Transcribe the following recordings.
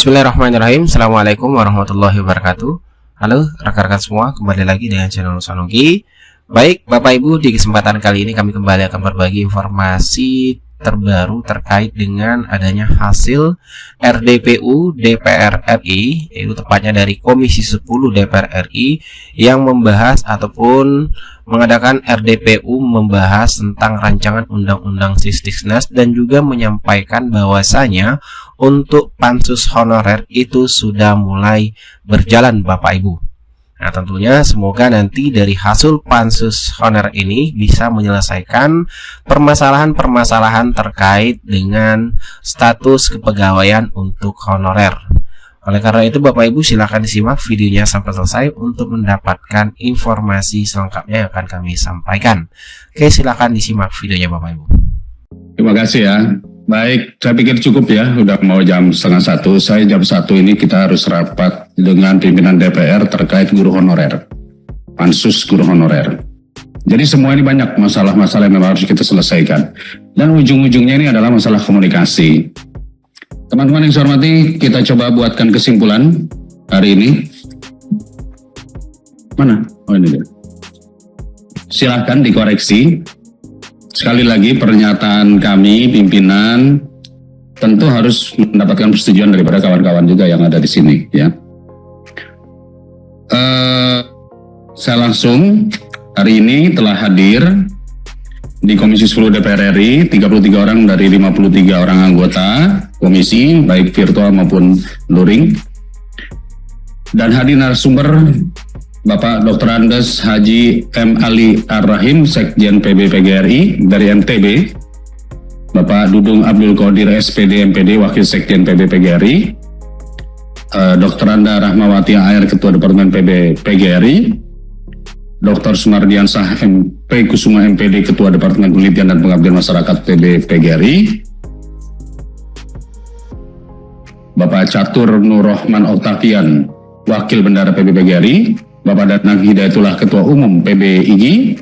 Bismillahirrahmanirrahim. Assalamualaikum warahmatullahi wabarakatuh. Halo rekan-rekan semua, kembali lagi dengan channel Nusanugi. Baik Bapak Ibu, di kesempatan kali ini kami kembali akan berbagi informasi terbaru terkait dengan adanya hasil RDPU DPR RI, yaitu tepatnya dari Komisi 10 DPR RI yang membahas ataupun mengadakan RDPU membahas tentang rancangan undang-undang Sisdiknas dan juga menyampaikan bahwasanya untuk pansus honorer itu sudah mulai berjalan Bapak Ibu. Nah tentunya semoga nanti dari hasil pansus honorer ini bisa menyelesaikan permasalahan-permasalahan terkait dengan status kepegawaian untuk honorer. Oleh karena itu Bapak Ibu silakan disimak videonya sampai selesai untuk mendapatkan informasi selengkapnya yang akan kami sampaikan. Oke, silakan disimak videonya Bapak Ibu. Terima kasih ya. Baik, saya pikir cukup ya, udah mau jam 12:30. Saya jam 1 ini kita harus rapat dengan pimpinan DPR terkait guru honorer, pansus guru honorer. Jadi semua ini banyak masalah-masalah yang memang harus kita selesaikan. Dan ujung-ujungnya ini adalah masalah komunikasi. Teman-teman yang saya hormati, kita coba buatkan kesimpulan hari ini. Mana? Oh ini dia. Silahkan dikoreksi. Sekali lagi pernyataan kami pimpinan tentu harus mendapatkan persetujuan daripada kawan-kawan juga yang ada di sini ya. Saya langsung hari ini telah hadir di Komisi 10 DPR RI 33 orang dari 53 orang anggota komisi baik virtual maupun luring, dan hadir narasumber Bapak Dr. Andes Haji M. Ali Ar-Rahim, Sekjen PB PGRI dari NTB, Bapak Dudung Abdul Qadir SPD MPD, Wakil Sekjen PB PGRI, Dr. Anda Rahmawati AR, Ketua Departemen PB PGRI, Dr. Sumardiansah MP Kusuma MPD, Ketua Departemen Penelitian dan Pengabdian Masyarakat PB PGRI, Bapak Catur Nurrohman Octavian, Wakil Bendara PB PGRI, Bapak Danang Hidayatullah, Ketua Umum PBIG,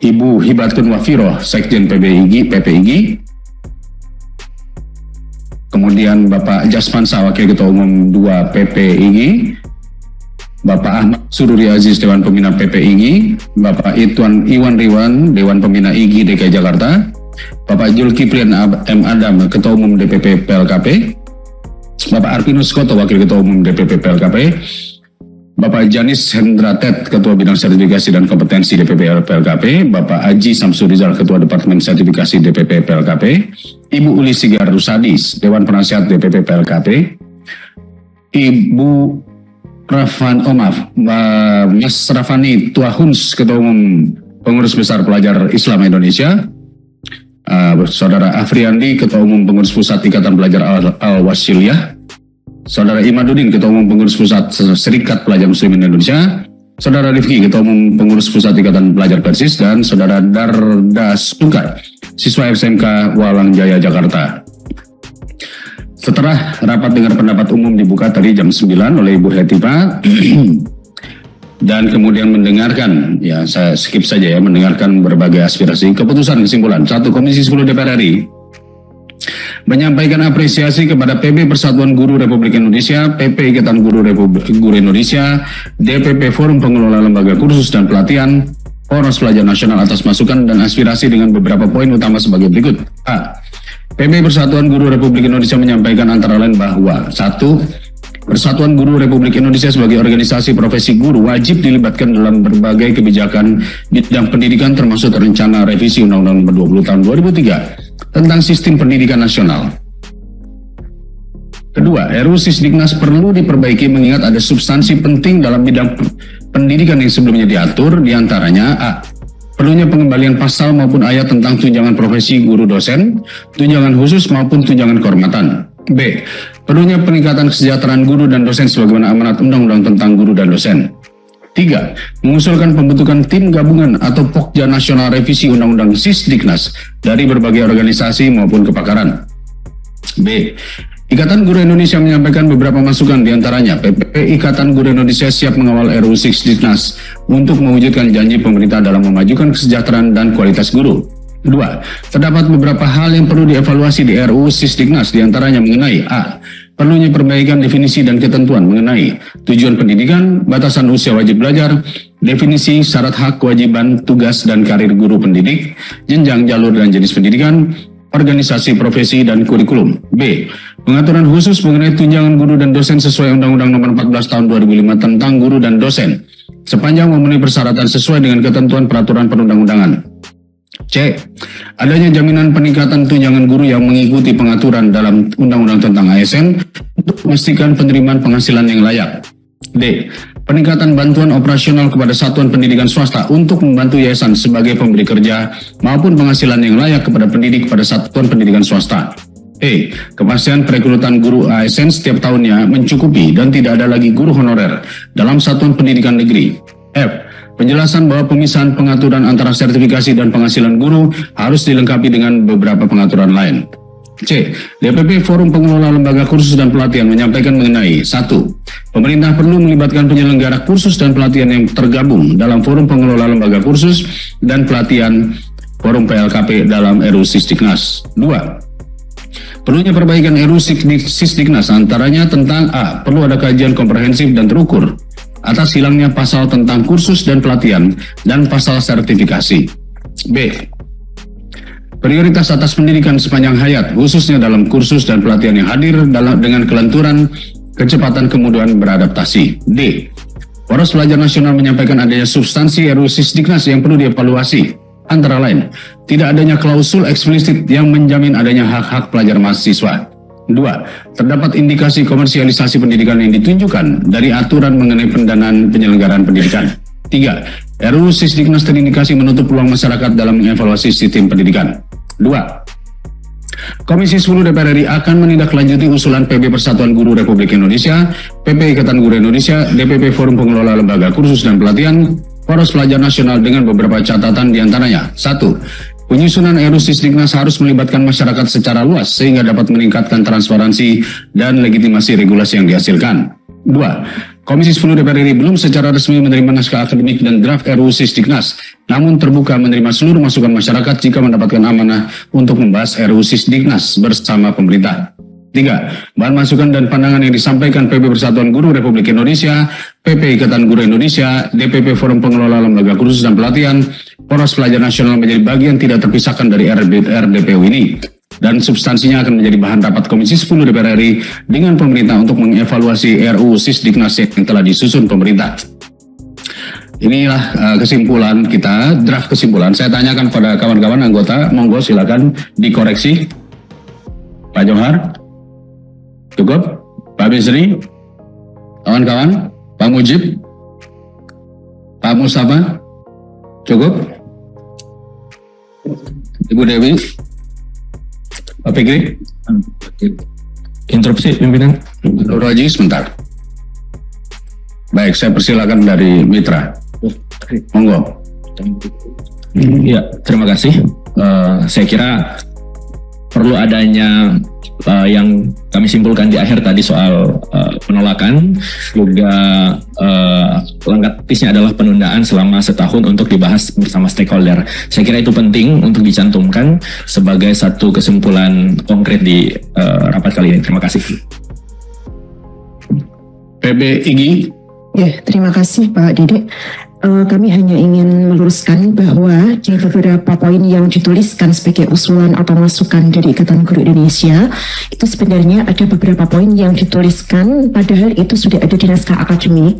Ibu Hibatun Wafiroh, Sekjen PBIG, kemudian Bapak Jasman Sah, Wakil Ketua Umum 2 PPIG, Bapak Ahmad Sururi Aziz, Dewan Pembina PPIG, Bapak Iwan Riwan, Dewan Pembina IGI DKI Jakarta, Bapak Julkiprian M. Adam, Ketua Umum DPP PLKP, Bapak Arpinus Koto, Wakil Ketua Umum DPP PLKP, Bapak Janis Hendra Tet, Ketua Bidang Sertifikasi dan Kompetensi DPP PLKP, Bapak Aji Samsurizal, Ketua Departemen Sertifikasi DPP PLKP, Ibu Uli Sigar Rusadis, Dewan Penasihat DPP PLKP, Ibu Mas Rafani Tuahuns, Ketua Umum Pengurus Besar Pelajar Islam Indonesia, Saudara Afriandi, Ketua Umum Pengurus Pusat Ikatan Pelajar Al-Wasiliyah, Saudara Imaduddin, Ketua Umum Pengurus Pusat Serikat Pelajar Muslimin Indonesia, Saudara Rifki, Ketua Umum Pengurus Pusat Ikatan Pelajar Persis, dan Saudara Darda Sungkar, siswa SMK Walang Jaya Jakarta. Setelah rapat dengar pendapat umum dibuka tadi jam 9 oleh Ibu Hetipa dan kemudian mendengarkan, ya saya skip saja ya, mendengarkan berbagai aspirasi, keputusan kesimpulan. 1. Komisi 10 DPR RI menyampaikan apresiasi kepada PB Persatuan Guru Republik Indonesia, PP Ikatan Guru Indonesia, DPP Forum Pengelola Lembaga Kursus dan Pelatihan, Poros Pelajar Nasional atas masukan dan aspirasi dengan beberapa poin utama sebagai berikut. A. PB Persatuan Guru Republik Indonesia menyampaikan antara lain bahwa 1. Persatuan Guru Republik Indonesia sebagai organisasi profesi guru wajib dilibatkan dalam berbagai kebijakan bidang pendidikan termasuk rencana revisi Undang-Undang Nomor 20 Tahun 2003 tentang Sistem Pendidikan Nasional. Kedua, RUU Sisdiknas perlu diperbaiki mengingat ada substansi penting dalam bidang pendidikan yang sebelumnya diatur, diantaranya A. Perlunya pengembalian pasal maupun ayat tentang tunjangan profesi guru dosen, tunjangan khusus maupun tunjangan kehormatan. B. Perlunya peningkatan kesejahteraan guru dan dosen sebagaimana amanat Undang-Undang tentang Guru dan Dosen. 3. Mengusulkan pembentukan tim gabungan atau Pokja Nasional Revisi Undang-Undang Sisdiknas dari berbagai organisasi maupun kepakaran. B. Ikatan Guru Indonesia menyampaikan beberapa masukan, diantaranya PP Ikatan Guru Indonesia siap mengawal RUU Sisdiknas untuk mewujudkan janji pemerintah dalam memajukan kesejahteraan dan kualitas guru. Dua, terdapat beberapa hal yang perlu dievaluasi di RUU Sisdiknas, diantaranya mengenai A. Perlunya perbaikan definisi dan ketentuan mengenai tujuan pendidikan, batasan usia wajib belajar, definisi syarat hak kewajiban tugas dan karir guru pendidik, jenjang jalur dan jenis pendidikan, organisasi profesi dan kurikulum. B. Pengaturan khusus mengenai tunjangan guru dan dosen sesuai Undang-Undang Nomor 14 Tahun 2005 tentang guru dan dosen, sepanjang memenuhi persyaratan sesuai dengan ketentuan peraturan perundang-undangan. C. Adanya jaminan peningkatan tunjangan guru yang mengikuti pengaturan dalam Undang-Undang tentang ASN untuk memastikan penerimaan penghasilan yang layak. D. Peningkatan bantuan operasional kepada satuan pendidikan swasta untuk membantu yayasan sebagai pemberi kerja maupun penghasilan yang layak kepada pendidik pada satuan pendidikan swasta. E. Kepastian perekrutan guru ASN setiap tahunnya mencukupi dan tidak ada lagi guru honorer dalam satuan pendidikan negeri. F. Penjelasan bahwa pemisahan pengaturan antara sertifikasi dan penghasilan guru harus dilengkapi dengan beberapa pengaturan lain. C. DPP Forum Pengelola Lembaga Kursus dan Pelatihan menyampaikan mengenai 1. Pemerintah perlu melibatkan penyelenggara kursus dan pelatihan yang tergabung dalam Forum Pengelola Lembaga Kursus dan Pelatihan Forum PLKP dalam RUU Sisdiknas. 2. Perlunya perbaikan RUU Sisdiknas antaranya tentang A. Perlu ada kajian komprehensif dan terukur atas hilangnya pasal tentang kursus dan pelatihan dan pasal sertifikasi. B. Prioritas atas pendidikan sepanjang hayat, khususnya dalam kursus dan pelatihan yang hadir dengan kelenturan, kecepatan, kemudahan beradaptasi. D. Poros Pelajar Nasional menyampaikan adanya substansi RUU Sisdiknas yang perlu dievaluasi, antara lain, tidak adanya klausul eksplisit yang menjamin adanya hak-hak pelajar mahasiswa. 2. Terdapat indikasi komersialisasi pendidikan yang ditunjukkan dari aturan mengenai pendanaan penyelenggaraan pendidikan. 3. RUU Sisdiknas terindikasi menutup peluang masyarakat dalam mengevaluasi sistem pendidikan. 2. Komisi 10 DPR RI akan menindaklanjuti usulan PB Persatuan Guru Republik Indonesia, PP Ikatan Guru Indonesia, DPP Forum Pengelola Lembaga Kursus dan Pelatihan, Poros Pelajar Nasional dengan beberapa catatan diantaranya. 1. Penyusunan RUU Sisdiknas harus melibatkan masyarakat secara luas sehingga dapat meningkatkan transparansi dan legitimasi regulasi yang dihasilkan. 2. Komisi 10 DPR RI belum secara resmi menerima naskah akademik dan draft RUU Sisdiknas, namun terbuka menerima seluruh masukan masyarakat jika mendapatkan amanah untuk membahas RUU Sisdiknas bersama pemerintah. 3. Bahan masukan dan pandangan yang disampaikan PB Persatuan Guru Republik Indonesia, PP Ikatan Guru Indonesia, DPP Forum Pengelola Lembaga Kursus dan Pelatihan, Poros Pelajar Nasional menjadi bagian tidak terpisahkan dari RDPU ini, dan substansinya akan menjadi bahan rapat Komisi 10 DPR RI dengan pemerintah untuk mengevaluasi RUU Sisdiknas yang telah disusun pemerintah. Inilah kesimpulan kita, draft kesimpulan. Saya tanyakan pada kawan-kawan anggota, monggo silakan dikoreksi. Pak Johar, cukup? Pak Bisri, kawan-kawan, Pak Mujib, Pak Mustafa, cukup? Ibu Dewi, Pak Fikri, interupsi pimpinan. Nur Haji sebentar. Baik, saya persilakan dari Mitra. Monggo. Ya, terima kasih. Saya kira perlu adanya yang kami simpulkan di akhir tadi soal penolakan, juga langkah teknisnya adalah penundaan selama setahun untuk dibahas bersama stakeholder. Saya kira itu penting untuk dicantumkan sebagai satu kesimpulan konkret di rapat kali ini. Terima kasih. PB Igi. Ya, terima kasih Pak Dede. Kami hanya ingin meluruskan bahwa di beberapa poin yang dituliskan sebagai usulan atau masukan dari Ikatan Guru Indonesia, itu sebenarnya ada beberapa poin yang dituliskan padahal itu sudah ada di naskah akademik.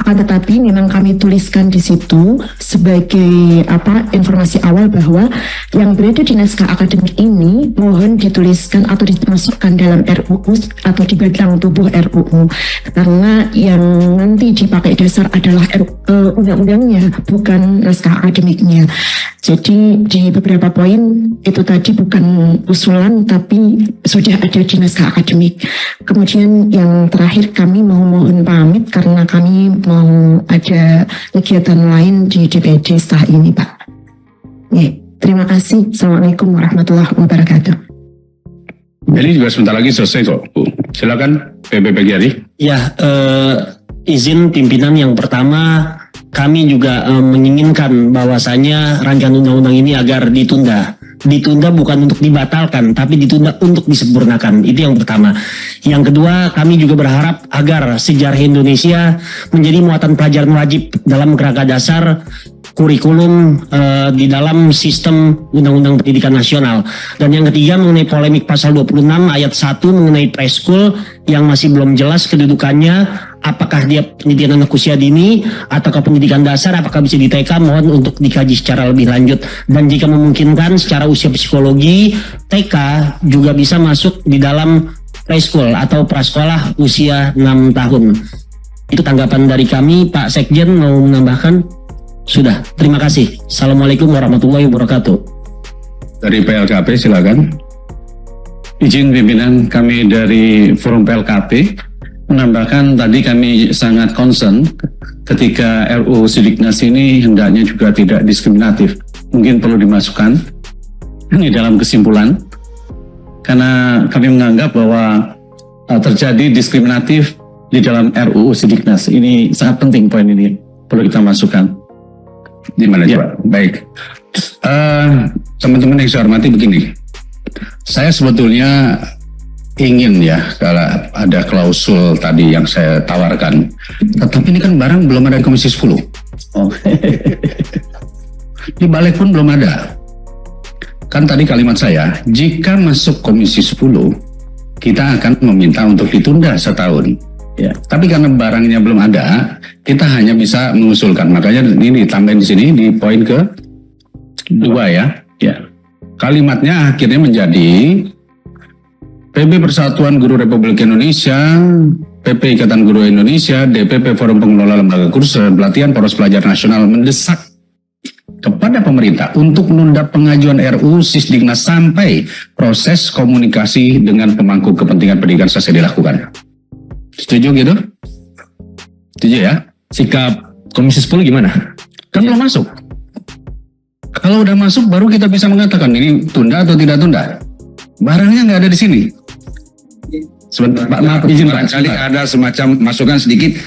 Akan tetapi memang kami tuliskan di situ sebagai informasi awal bahwa yang berada di naskah akademik ini mohon dituliskan atau dimasukkan dalam RUU atau di batang tubuh RUU, karena yang nanti dipakai dasar adalah undang-undangnya, bukan naskah akademiknya. Jadi di beberapa poin itu tadi bukan usulan tapi sudah ada di naskah akademik. Kemudian yang terakhir kami mohon pamit karena kami mau ada kegiatan lain di DPD setelah ini Pak. Terima kasih. Assalamualaikum warahmatullahi wabarakatuh. Jadi juga sebentar lagi selesai kok, Bu. Silakan PB Peggy. Ya, izin pimpinan yang pertama, kami juga menginginkan bahwasanya rancangan undang-undang ini agar ditunda. ditunda bukan untuk dibatalkan, tapi ditunda untuk disempurnakan. Itu yang pertama. Yang kedua, kami juga berharap agar sejarah Indonesia menjadi muatan pelajaran wajib dalam kerangka dasar kurikulum di dalam sistem Undang-Undang Pendidikan Nasional. Dan yang ketiga mengenai polemik pasal 26 ayat 1 mengenai preschool yang masih belum jelas kedudukannya, apakah dia pendidikan anak usia dini ataukah pendidikan dasar, apakah bisa di TK, mohon untuk dikaji secara lebih lanjut. Dan jika memungkinkan secara usia psikologi, TK juga bisa masuk di dalam preschool atau prasekolah usia 6 tahun. Itu tanggapan dari kami. Pak Sekjen mau menambahkan? Sudah, terima kasih. Assalamualaikum warahmatullahi wabarakatuh. Dari PLKP silakan. Izin pimpinan kami dari Forum PLKP menambahkan tadi kami sangat concern ketika RUU Sidiknas ini hendaknya juga tidak diskriminatif. Mungkin perlu dimasukkan ini dalam kesimpulan karena kami menganggap bahwa terjadi diskriminatif di dalam RUU Sidiknas. Ini sangat penting poin ini perlu kita masukkan. Di mana coba? Baik. Teman-teman yang saya hormati begini. Saya sebetulnya ingin ya kalau ada klausul tadi yang saya tawarkan. Tetapi ini kan barang belum ada di Komisi 10. Oh. Di balik pun belum ada. Kan tadi kalimat saya, jika masuk Komisi 10, kita akan meminta untuk ditunda setahun. Ya, tapi karena barangnya belum ada, kita hanya bisa mengusulkan. Makanya ini ditambahin di sini di poin ke-2 ya. Ya. Kalimatnya akhirnya menjadi PB Persatuan Guru Republik Indonesia, PP Ikatan Guru Indonesia, DPP Forum Pengelola Lembaga Kursus dan Pelatihan Poros Pelajar Nasional mendesak kepada pemerintah untuk menunda pengajuan RUU Sisdiknas sampai proses komunikasi dengan pemangku kepentingan pendidikan selesai dilakukan. Setuju gitu? Setuju ya? Sikap Komisi 10 gimana? Kan belum masuk. Kalau udah masuk baru kita bisa mengatakan ini tunda atau tidak tunda. Barangnya nggak ada di sini. Sebentar, Pak, maaf izin Pak. Kali ada semacam masukan sedikit.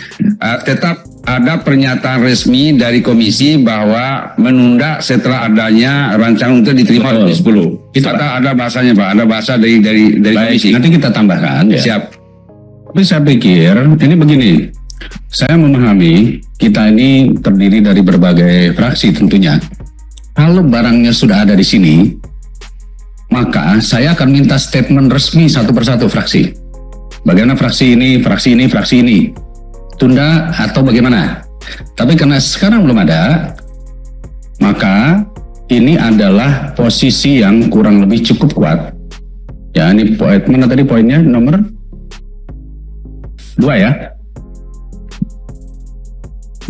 Tetap ada pernyataan resmi dari komisi bahwa menunda setelah adanya rancangan untuk diterima oleh 10. Itu ada bahasanya Pak. Ada bahasa dari komisi. Nanti kita tambahkan. Ya. Siap. Tapi saya pikir ini begini, saya memahami kita ini terdiri dari berbagai fraksi tentunya. Kalau barangnya sudah ada di sini, maka saya akan minta statement resmi satu persatu fraksi. Bagaimana fraksi ini, fraksi ini, fraksi ini, tunda atau bagaimana? Tapi karena sekarang belum ada, maka ini adalah posisi yang kurang lebih cukup kuat. Ya, ini poin mana tadi poinnya nomor 2 ya.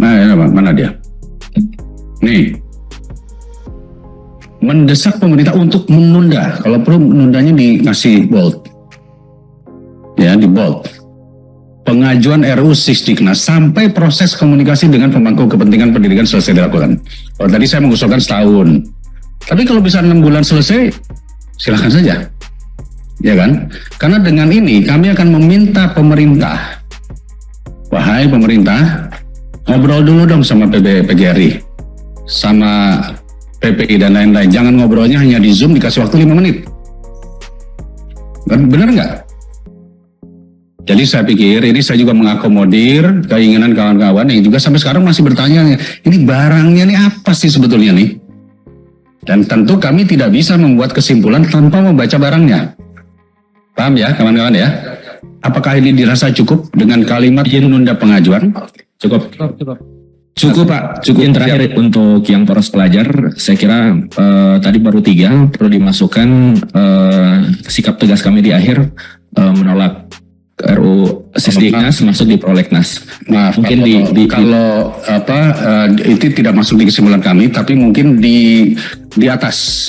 Nah, mana dia? Nih. Mendesak pemerintah untuk menunda. Kalau perlu menundanya dikasih bold. Ya, di bold. Pengajuan RUU Sisdiknas sampai proses komunikasi dengan pemangku kepentingan pendidikan selesai dilakukan. Kalau tadi saya mengusulkan setahun. Tapi kalau bisa 6 bulan selesai, silakan saja. Ya kan? Karena dengan ini kami akan meminta pemerintah, wahai pemerintah, ngobrol dulu dong sama PGRI, sama PPI dan lain-lain. Jangan ngobrolnya hanya di Zoom dikasih waktu 5 menit. Benar nggak? Jadi saya pikir ini saya juga mengakomodir keinginan kawan-kawan yang juga sampai sekarang masih bertanya, ini barangnya nih apa sih sebetulnya nih? Dan tentu kami tidak bisa membuat kesimpulan tanpa membaca barangnya. Paham ya kawan-kawan ya? Apakah ini dirasa cukup dengan kalimat menunda pengajuan? Cukup. Cukup Pak. Cukup. Yang terakhir untuk yang poros pelajar, saya kira tadi baru 3 perlu dimasukkan sikap tegas kami di akhir menolak RUU Sisdiknas masuk di prolegnas. Maaf, mungkin kalau itu tidak masuk di kesimpulan kami, tapi mungkin di atas.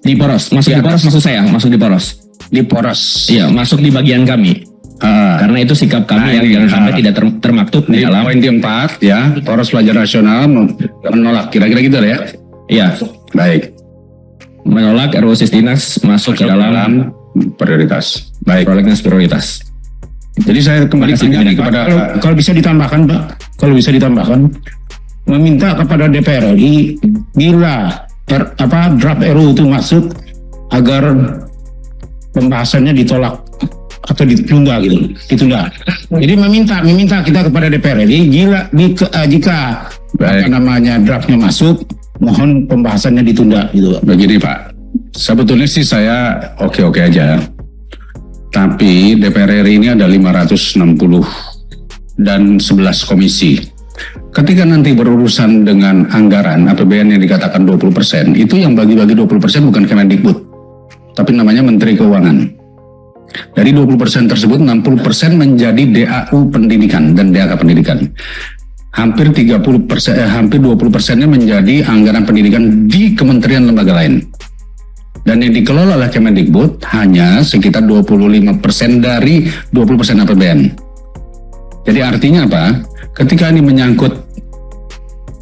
Di poros, masuk di poros maksud saya, masuk di poros. Di poros. Iya, masuk di bagian kami. Karena itu sikap kami yang jangan sampai tidak termaktub di dalam poin keempat ya, Poros Pelajar Nasional menolak, kira-kira gitu ya. Iya, baik. Menolak RUU Sisdiknas masuk ke dalam prioritas. Baik. Prolegnas prioritas. Jadi saya kembali tanya kepada kalau bisa ditambahkan Pak, kalau bisa ditambahkan meminta kepada DPR RI bila draft RUU itu masuk agar pembahasannya ditolak atau ditunda gitu, ditunda. Jadi meminta kita kepada DPR RI jika apa namanya draftnya masuk, mohon pembahasannya ditunda gitu. Begini Pak, sebetulnya sih saya oke-oke aja. Tapi DPR RI ini ada 560 dan 11 komisi. Ketika nanti berurusan dengan anggaran APBN yang dikatakan 20%, itu yang bagi-bagi 20% bukan Kemendikbud, tapi namanya Menteri Keuangan. Dari 20% tersebut 60% menjadi DAU pendidikan dan DAK pendidikan. Hampir 20%-nya menjadi anggaran pendidikan di kementerian lembaga lain. Dan yang dikelola oleh Kemendikbud hanya sekitar 25% dari 20% APBN. Jadi artinya apa? Ketika ini menyangkut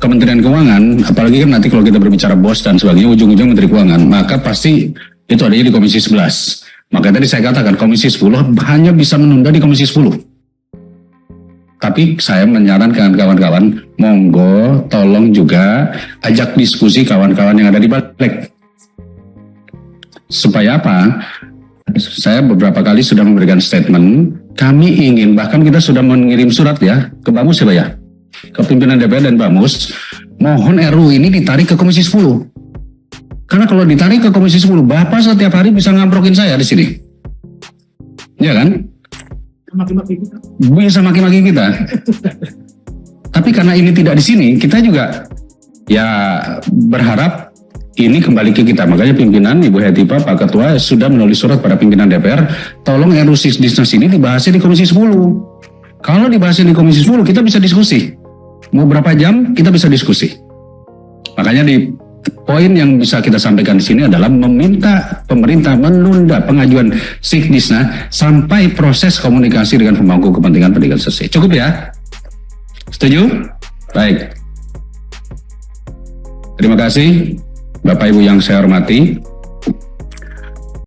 Kementerian Keuangan, apalagi kan nanti kalau kita berbicara BOS dan sebagainya, ujung-ujung Menteri Keuangan, maka pasti itu adanya di Komisi 11. Maka tadi saya katakan Komisi 10 hanya bisa menunda di Komisi 10. Tapi saya menyarankan kawan-kawan, monggo tolong juga ajak diskusi kawan-kawan yang ada di balik. Supaya apa? Saya beberapa kali sudah memberikan statement, kami ingin, bahkan kita sudah mengirim surat ya ke Bamus ya Pak ya, ke pimpinan DPR dan Bamus, mohon RUU ini ditarik ke Komisi 10. Karena kalau ditarik ke Komisi 10, Bapak setiap hari bisa ngamprokin saya di sini. Ya kan? Bisa maki-maki kita. Tapi karena ini tidak di sini, kita juga ya berharap ini kembali ke kita. Makanya pimpinan Ibu Hetipa, Pak Ketua sudah menulis surat pada pimpinan DPR, tolong RUU Sisdisnas ini dibahasnya di Komisi 10. Kalau dibahasnya di Komisi 10, kita bisa diskusi. Mau berapa jam kita bisa diskusi. Makanya di poin yang bisa kita sampaikan di sini adalah meminta pemerintah menunda pengajuan Sisdisnas sampai proses komunikasi dengan pemangku kepentingan pendidikan selesai. Cukup ya? Setuju? Baik. Terima kasih Bapak Ibu yang saya hormati.